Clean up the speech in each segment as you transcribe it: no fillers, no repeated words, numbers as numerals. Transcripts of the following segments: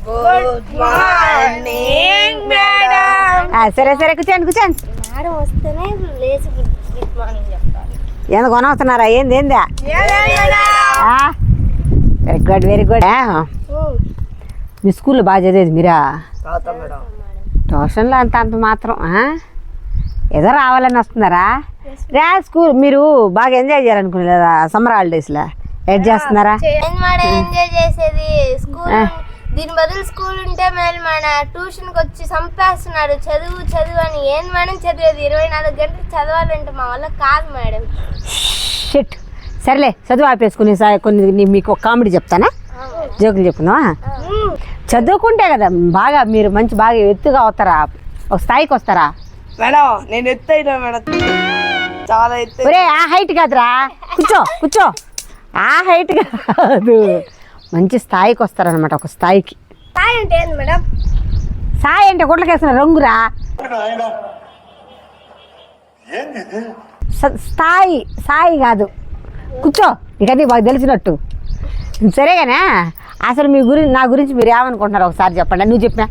Good morning madam. సరే సరే కూర్చోండి కూర్చోండి. మేడం వస్తేనే లేచి గుడ్ మార్నింగ్ చెప్తారు. ఎందుకు కొనవుతున్నారా? ఏందా? Very good very good. మీ స్కూల్లో బాగా చదివేది మీరా? ట్యూషన్లో అంత అంత మాత్రం ఏదో రావాలని వస్తున్నారా? రా స్కూల్ మీరు బాగా ఎంజాయ్ చేయాలనుకునేదా? సమ్మర్ హాలిడేస్లో ఎడ్ చేస్తున్నారా? ఎంజాయ్ చేసేది స్కూల్, దీని బదులు స్కూల్ ఉంటే మేడం మన ట్యూషన్కి వచ్చి చంపేస్తున్నాడు. చదువు చదువు అని. ఏం మేడం చదివేది? 24 గంటలు చదవాలంటే మా వల్ల కాదు మేడం. షిట్. సరేలే చదువు ఆపేసుకుని కొన్ని మీకు ఒక కామెడీ చెప్తానా? జోకులు చెప్పుకుందామా? చదువుకుంటే కదా బాగా మీరు బాగా ఎత్తుగా అవుతారా, ఒక స్థాయికి వస్తారా? మేడం నేను ఎత్తు అయినా మేడం, చాలా ఎత్తు. ఒరే ఆ హైట్ కాదురా, కూర్చో కూర్చో. ఆ హైట్ కాదు, మంచి స్థాయికి వస్తారనమాట. ఒక స్థాయికి. స్థాయి అంటే ఏంది మేడం? స్థాయి అంటే గుడ్లకేసిన రంగురా. స్థాయి స్థాయి కాదు. కూర్చో, నీకన్నీ బాగా తెలిసినట్టు. సరేగానే అసలు నా గురించి మీరు ఏమనుకుంటున్నారు ఒకసారి చెప్పండి. నువ్వు చెప్పినా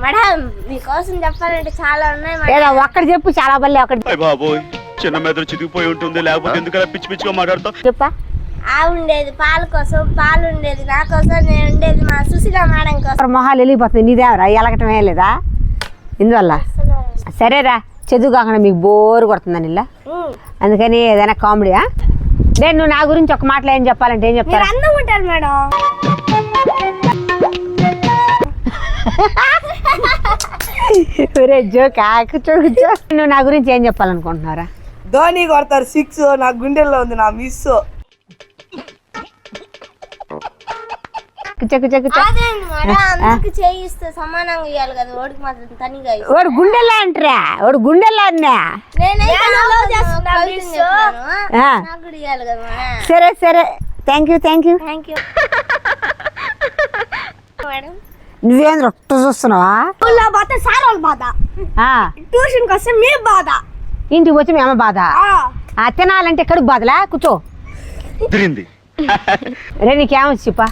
మేడం మీకోసం చెప్పాలంటే చాలా ఉన్నాయి మేడం. లేదా ఒక్కటి చెప్పు, చాలా బల్లే ఒకటి చిన్న మెదడు చితికిపోయి ఉంటుంది, లేకపోతే ఎందుకలా పిచ్చి పిచ్చిగా మాట్లాడతావు? చెప్పా. ఉండేది పాల కోసం, పాలు ఉండేది నా కోసం, నేను ఉండేది మా సుశీల మేడం కోసం. మొహాలు వెళ్ళిపోతుంది. నీదేవరా ఎలగటమే లేదా ఇందువల్ల? సరేరా, చదువు కాకుండా మీకు బోరు కొడుతుందని ఇలా, అందుకని ఏదైనా కామెడీ. నేను నువ్వు నా గురించి ఒక మాటలో ఏం చెప్పాలంటే ఏం చెప్తాను? అందం ఉంటారు మేడం. జోకా? కూర్చో కూర్చో. నువ్వు నా గురించి ఏం చెప్పాలనుకుంటున్నారా? ధోని కొడతారు 6, నా గుండెల్లో ఉంది నా మిస్. కూర్చో కూర్చో కూర్చో. అందరికి చేయిస్తే సమానంగా ఇవ్వాలి కదా, ఓడికి మాత్రం తనిగా. వాడు గుండెల్లో అంటారా? వాడు గుండెల్లో అన్నా. సరే సరే, thank you thank you thank you madam. నువ్వేం రొట్ట చూస్తున్నావా? బాధ సార్ వాళ్ళ బాధ, ట్యూషన్కి వస్తే మీ బాధ, ఇంటికి వచ్చి మీ అమ్మ బాధ. తినాలంటే కడుపు బాధలా. కూర్చో. రే నీకేమొచ్చి చెప్పా?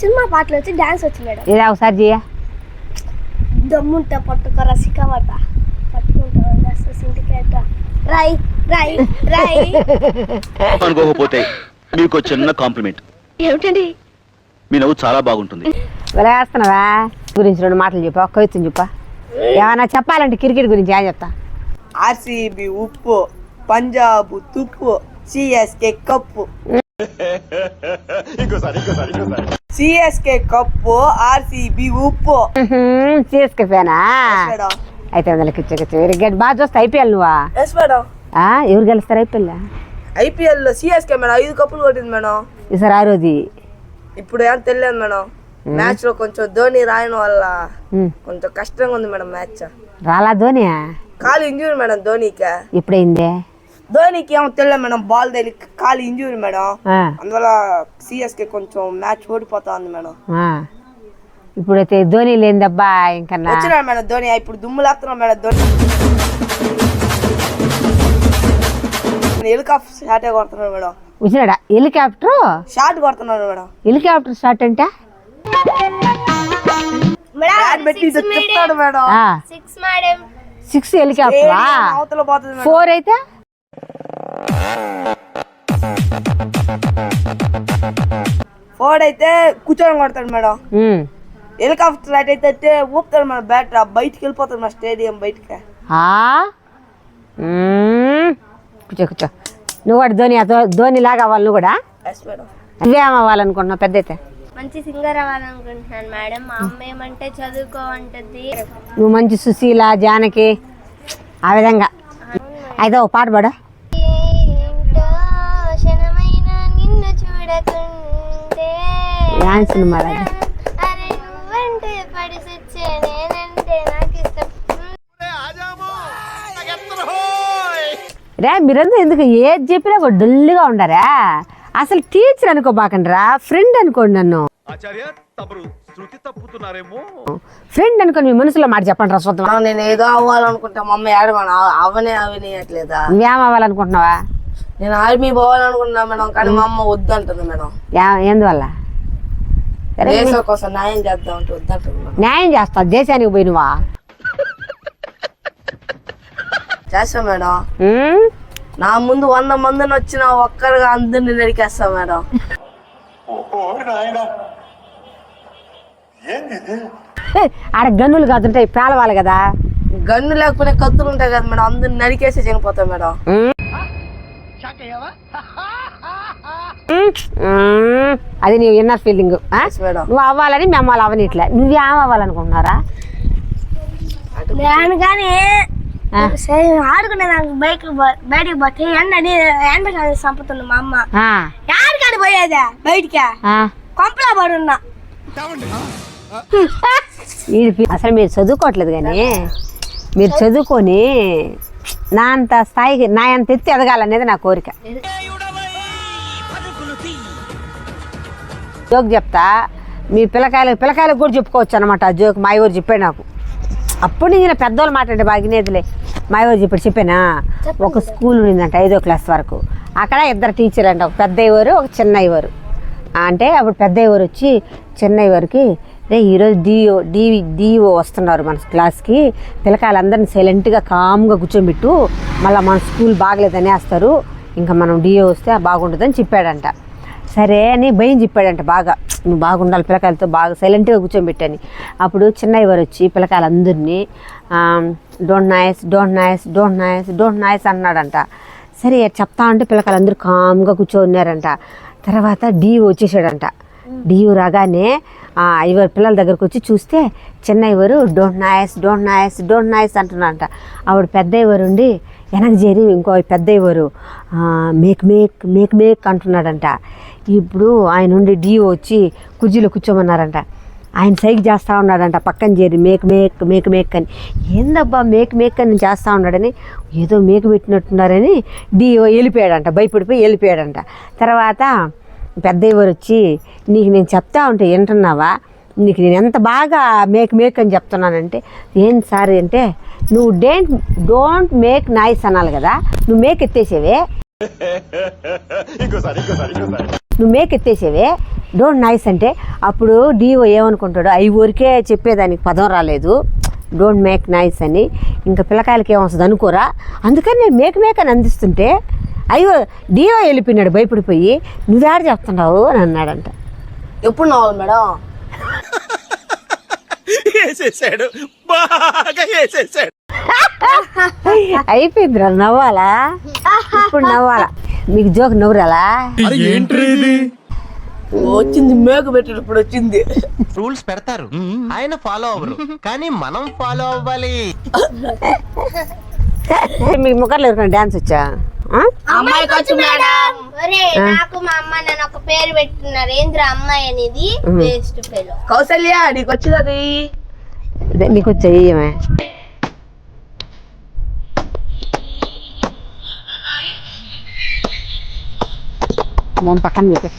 సినిమా పాటలు వచ్చి డాన్స్ వచ్చి మేడం. ఏదా ఒకసారి చెయ్య. దమ్ముంట పట్టుక రసికవట, పట్టుకుంటా సింటికేట, రై రై రై. అనుకోకపోతే మీకు చిన్న కాంప్లిమెంట్. ఏమిటండి? మీ నవ్వు చాలా బాగుంటుంది. వేస్తున్నావా? గురించి 2 మాటలు చెప్పా, కవిత్వం చెప్పా. ఏమన్నా చెప్పాలంటే క్రికెట్ గురించి ఏం చెప్తా? ఆర్సీబీ ఉప్పు, పంజాబ్ తుప్పు, CSK cup. CSK cup, RCB ఉప్పు. సిఎస్కే ఫ్యానా? అయితే కూర్చో కూర్చో. Very good. బాగా చూస్తా ఐపీఎల్ నువ్వా? Yes madam. ఎవరు గెలుస్తారు ఐపీఎల్ లో సిఎస్కే మేడం 5 కప్పులు కొట్టింది మేడం ఈసారి. ఆ రోజు ఇప్పుడు ఏం తెలియదు మేడం. మ్యాచ్ లో కొంచెం ధోని రాయడం వల్ల కొంచెం కష్టంగా ఉంది మేడం. మ్యాచ్ రాలా ధోని? కాలు ఇంజూరీ మేడం ధోనికి. ఎప్పుడైంది? ధోనికి ఏమో తెలియదు మేడం, బాల్ తగిలి కాలు ఇంజూరీ మేడం. అందువల్ల సిఎస్కే కొంచెం మ్యాచ్ ఓడిపోతా ఉంది మేడం. ఇప్పుడైతే ధోని లేదబ్బా ఇంకా వచ్చినాడు మేడం ధోని. ఇప్పుడు దుమ్ము లేస్తున్నాం మేడం ధోని. హెలికాప్టర్ షాట్ కొడుతున్నాడు మేడం. వచ్చినాడా హెలికాప్టర్ షాట్ కొడుతున్నాడు మేడం. హెలికాప్టర్ షాట్ అంటే చెప్తాడు మేడం. 6 హెలికాప్టర్. అవతల పోతుంది. 4 అయితే 4 అయితే కూర్చొని కొడతాడు మేడం. హెలికాప్టర్ అయితే ఊపుతాడు మేడం. బ్యాట్ బయటికి వెళ్ళిపోతాడు మేడం, స్టేడియం బయటికి. కూర్చో కూర్చో. నువ్వు కూడా ధోని లాగా అవ్వాలి. నువ్వు కూడా నువ్వేం అవ్వాలనుకుంటున్నావు పెద్ద అయితే? మంచి సింగర్ అవ్వాలనుకుంటున్నాను మేడం. మా అమ్మ ఏమంటే చదువుకోమంటది. నువ్వు మంచి సుశీల, జానకి ఆ విధంగా. అయితే ఒక పాట పాడు. నిన్ను చూడకుంటే డాన్స్ మరి అరే నువ్వంటే పడిసొచ్చే, నేనంటే నాకు ఇష్టం. రే మీరంతా ఎందుకు ఏది చెప్పినా ఒక డల్గా ఉండరా? అసలు టీచర్ అనుకోబాకండిరా, ఫ్రెండ్ అనుకోండి. నన్ను ఫ్రెండ్ అనుకోని మీ మనసులో మాట చెప్పండి రా. స్వతం నేను ఏదో అవ్వాలనుకుంటా, మా అమ్మ ఏడమని అవనేయట్లేదా? నువ్వేం అవ్వాలనుకుంటున్నావా? నేను ఆర్మీ పోవాలనుకుంటున్నా మేడం, కానీ మా అమ్మ వద్దు అంటుంది మేడం. ఎందువల్ల? సరే దేశం కోసం న్యాయం చేద్దాం అంటే వద్దంటున్నా. న్యాయం చేస్తా దేశానికి పోయినవా చేస్తాం మేడం. ఉమ్? నా ముందు 100 మందిని వచ్చిన ఒక్కరుగా అందరిని నరికేస్తా మేడం. ఆడ గన్నులు కాదుంటాయి పేలవాలి కదా. గన్ను లేకపోతే కత్తులు ఉంటాయి కదా మేడం, అందరిని నరికేసి చనిపోతాం మేడం. అది నీ ఇన్నర్ ఫీలింగ్. మేడం నువ్వు అవ్వాలని మేము వాళ్ళు అవనిట్లే, నువ్వేం అవ్వాలనుకుంటున్నారా? నేను కానీ ఆడుకునే దానికి బయటికి పోతే ఎండ కానీ చంపుతుంది మా అమ్మ. యాడికాడి పోయేదా బయటికి కొంపలా పడున్నా. అసలు మీరు చదువుకోవట్లేదు కానీ మీరు చదువుకొని నా అంత స్థాయికి నా అంత ఎత్తి ఎదగాలనేది నా కోరిక. జోక్ చెప్తా, మీ పిల్లకాయలకు కూడా చెప్పుకోవచ్చు అనమాట. ఆ జోక్ మా ఊరు చెప్పాడు నాకు. అప్పుడు నేను పెద్దోళ్ళు మాట్లాడే బాగినేదిలే. మా ఊరు చెప్పానా, ఒక స్కూల్ ఉండిందంట 5వ క్లాస్ వరకు. అక్కడ 2 టీచర్ అంట, ఒక పెద్ద అయ్యవారు ఒక చిన్న అయ్యవారు. అంటే అప్పుడు పెద్ద అయ్యవారు వచ్చి చిన్న అయ్యవారికి, రే ఈరోజు డిఓ వస్తున్నారు మన క్లాస్కి, పిల్లకాయలందరినీ సైలెంట్గా కామ్గా కూర్చోబెట్టు, మళ్ళీ మన స్కూల్ బాగలేదని వేస్తారు, ఇంకా మనం డిఓ వస్తే బాగుంటుందని చెప్పాడంట. సరే అని భయం చెప్పాడంట బాగా, నువ్వు బాగుండాలి పిల్లకాయలతో బాగా సైలెంట్గా కూర్చోబెట్టని. అప్పుడు చిన్నయ్య వారు వచ్చి పిల్లకాయలందరినీ డోంట్ నాయిస్ అన్నాడంట. సరే చెప్తా ఉంటే పిల్లకాయలందరూ కామ్గా కూర్చోన్నారంట. తర్వాత డిఓ వచ్చేసాడంట. డిఓ రాగానే ఐవరు పిల్లల దగ్గరకు వచ్చి చూస్తే చిన్నయ్యవారు డోంట్ నాయిస్ అంటున్నారంట. ఆవిడ పెద్దయ్యవారు ఉండి వెనక్కి చేరి ఇంకో పెద్దయ్యవారు మేక్ అంటున్నాడంట. ఇప్పుడు ఆయన నుండి డిఓ వచ్చి కుర్చీలో కూర్చోమన్నారంట. ఆయన సైకి చేస్తూ ఉన్నాడంట పక్కన చేరి మేక్ అని. ఏందబ్బా మేక్ అని చేస్తూ ఉన్నాడని, ఏదో మేక పెట్టినట్టున్నారని డిఓ వెళ్ళిపోయాడంట, భయపడిపోయి వెళ్ళిపోయాడంట. తర్వాత పెద్దయ్యవారు వచ్చి, నీకు నేను చెప్తా ఉంటే వింటున్నావా, నీకు నేను ఎంత బాగా మేక్ అని చెప్తున్నానంటే, ఏం సార్ అంటే, నువ్వు డోంట్ మేక్ నాయిస్ అనాలి కదా, నువ్వు మేక్ ఎత్తేసేవే డోంట్ నాయిస్ అంటే. అప్పుడు డిఓ ఏమనుకుంటాడు, ఊరికే చెప్పేదానికి పదం రాలేదు, డోంట్ మేక్ నాయిస్ అని, ఇంకా పిల్లకాయలకి ఏమొస్తుంది అనుకోరా, అందుకని నేను మేక్ అని అందిస్తుంటే అయ్యో డిఓ వెళ్ళిపోయినాడు భయపడిపోయి, నువ్వేడ చెప్తున్నావు అని అన్నాడంట. ఎప్పుడు నవ్వాలి మేడం? అయిపోయిందిరా నవ్వాలా, ఇప్పుడు నవ్వాలా, మీకు జోక్ నవ్వురాలా? వచ్చింది మేకు పెట్టేటప్పుడు వచ్చింది. రూల్స్ పెడతారు, ఆయన ఫాలో అవ్వరు, కానీ మనం ఫాలో అవ్వాలి. మీకు ముఖర్లు ఎవరికైనా డాన్స్ వచ్చా? అమ్మాయికి వచ్చు మేడం. నాకు మా అమ్మ నేను ఒక పేరు పెట్టున్నారు, ఏంద్ర అమ్మాయి అనేది, వేస్ట్ ఫెలో. కౌసల్య నీకు వచ్చింది, నీకు వచ్చాయి ఏమే? పక్కన చెప్పే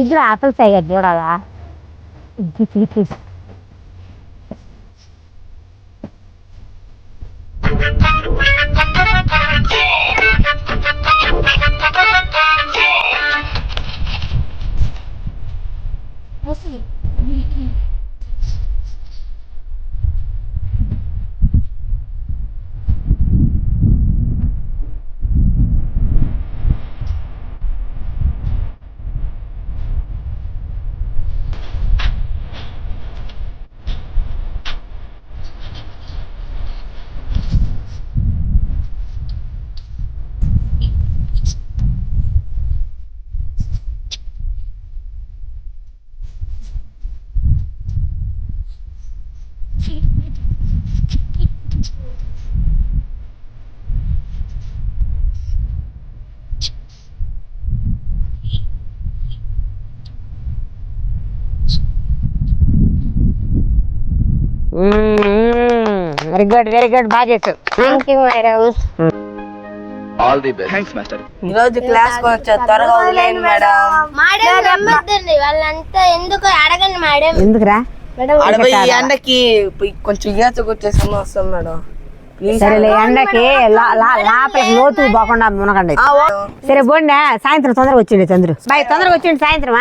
ఇద్దరు ఆపిల్ సైగా చూడాలా? వెరీ గుడ్ బాగా చేస్తావు. Thank you madam. All the best. Thanks master. ఈ రోజు క్లాస్ కొంచెం త్వరగా వదిలేయండి మేడం. మేడం నమ్మద్దండి, వాళ్ళంతా ఎందుకు అడగండి మేడం. ఎందుకురా? అడవి ఎండకి కొంచెం ఈతకొచ్చేసి వస్తాం మేడం. సరేలే, ఎండకి లోపలికి లోతు పోకుండా మునకండి. సరే బోండా, సాయంత్రం తొందరగా వచ్చిండి చంద్రు. బాయ్, తొందరగా వచ్చిండి సాయంత్రం.